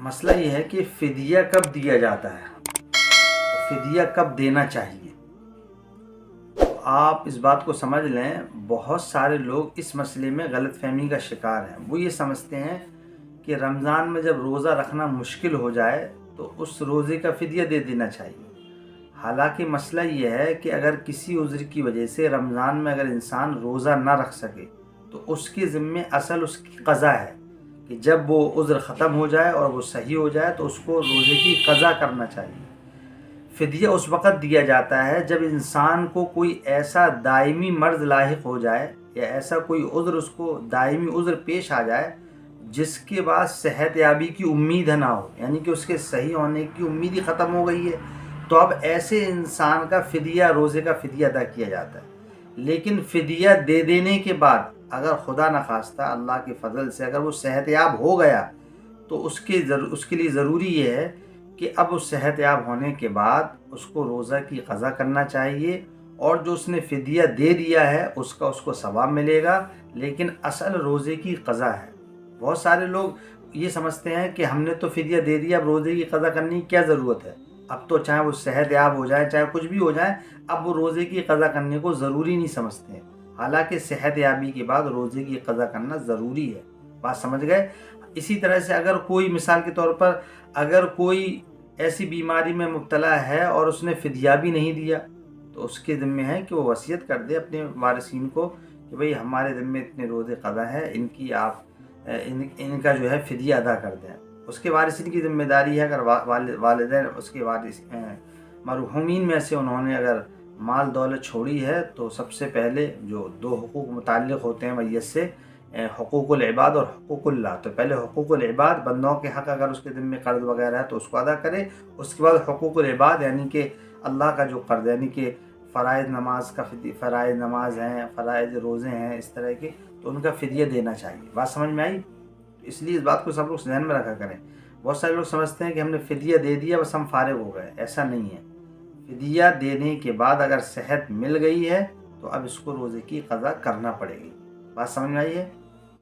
مسئلہ یہ ہے کہ فدیہ کب دیا جاتا ہے، فدیہ کب دینا چاہیے۔ آپ اس بات کو سمجھ لیں، بہت سارے لوگ اس مسئلے میں غلط فہمی کا شکار ہیں۔ وہ یہ سمجھتے ہیں کہ رمضان میں جب روزہ رکھنا مشکل ہو جائے تو اس روزے کا فدیہ دے دینا چاہیے۔ حالانکہ مسئلہ یہ ہے کہ اگر کسی عذر کی وجہ سے رمضان میں اگر انسان روزہ نہ رکھ سکے تو اس کے ذمے اصل اس کی قضا ہے کہ جب وہ عذر ختم ہو جائے اور وہ صحیح ہو جائے تو اس کو روزے کی قضا کرنا چاہیے۔ فدیہ اس وقت دیا جاتا ہے جب انسان کو کوئی ایسا دائمی مرض لاحق ہو جائے یا ایسا کوئی عذر اس کو دائمی عذر پیش آ جائے جس کے بعد صحت یابی کی امید نہ ہو، یعنی کہ اس کے صحیح ہونے کی امید ہی ختم ہو گئی ہے، تو اب ایسے انسان کا فدیہ، روزے کا فدیہ ادا کیا جاتا ہے۔ لیکن فدیہ دے دینے کے بعد اگر خدا نخواستہ اللہ کے فضل سے اگر وہ صحت یاب ہو گیا تو اس کے لیے ضروری یہ ہے کہ اب اس صحت یاب ہونے کے بعد اس کو روزہ کی قضا کرنا چاہیے، اور جو اس نے فدیہ دے دیا ہے اس کا اس کو ثواب ملے گا، لیکن اصل روزے کی قضا ہے۔ بہت سارے لوگ یہ سمجھتے ہیں کہ ہم نے تو فدیہ دے دیا، اب روزے کی قضا کرنے کی کیا ضرورت ہے، اب تو چاہے وہ صحت یاب ہو جائے چاہے کچھ بھی ہو جائے، اب وہ روزے کی قضا کرنے کو ضروری نہیں سمجھتے ہیں۔ حالانکہ صحت یابی کے بعد روزے کی قضا کرنا ضروری ہے۔ بات سمجھ گئے؟ اسی طرح سے اگر کوئی، مثال کے طور پر، اگر کوئی ایسی بیماری میں مبتلا ہے اور اس نے فدیہ بھی نہیں دیا تو اس کے ذمہ ہے کہ وہ وصیت کر دے اپنے وارثین کو کہ بھئی ہمارے ذمہ اتنے روزے قضا ہے، ان کی آپ ان کا جو ہے فدیہ ادا کر دیں۔ اس کے وارثین کی ذمہ داری ہے، اگر والدین اس کے مرحومین میں سے انہوں نے اگر مال دولت چھوڑی ہے تو سب سے پہلے جو دو حقوق متعلق ہوتے ہیں میت سے، حقوق العباد اور حقوق اللہ، تو پہلے حقوق العباد، بندوں کے حق اگر اس کے ذمہ قرض وغیرہ ہے تو اس کو ادا کرے، اس کے بعد حقوق العباد یعنی کہ اللہ کا جو قرض، یعنی کہ فرائض نماز ہیں، فرائض روزے ہیں، اس طرح کے، تو ان کا فدیہ دینا چاہیے۔ بات سمجھ میں آئی؟ اس لیے اس بات کو سب لوگ ذہن میں رکھا کریں۔ بہت سارے لوگ سمجھتے ہیں کہ ہم نے فدیہ دے دیا بس ہم فارغ ہو گئے، ایسا نہیں ہے۔ فدیہ دینے کے بعد اگر صحت مل گئی ہے تو اب اس کو روزے کی قضا کرنا پڑے گی۔ بات سمجھ میں آئی ہے؟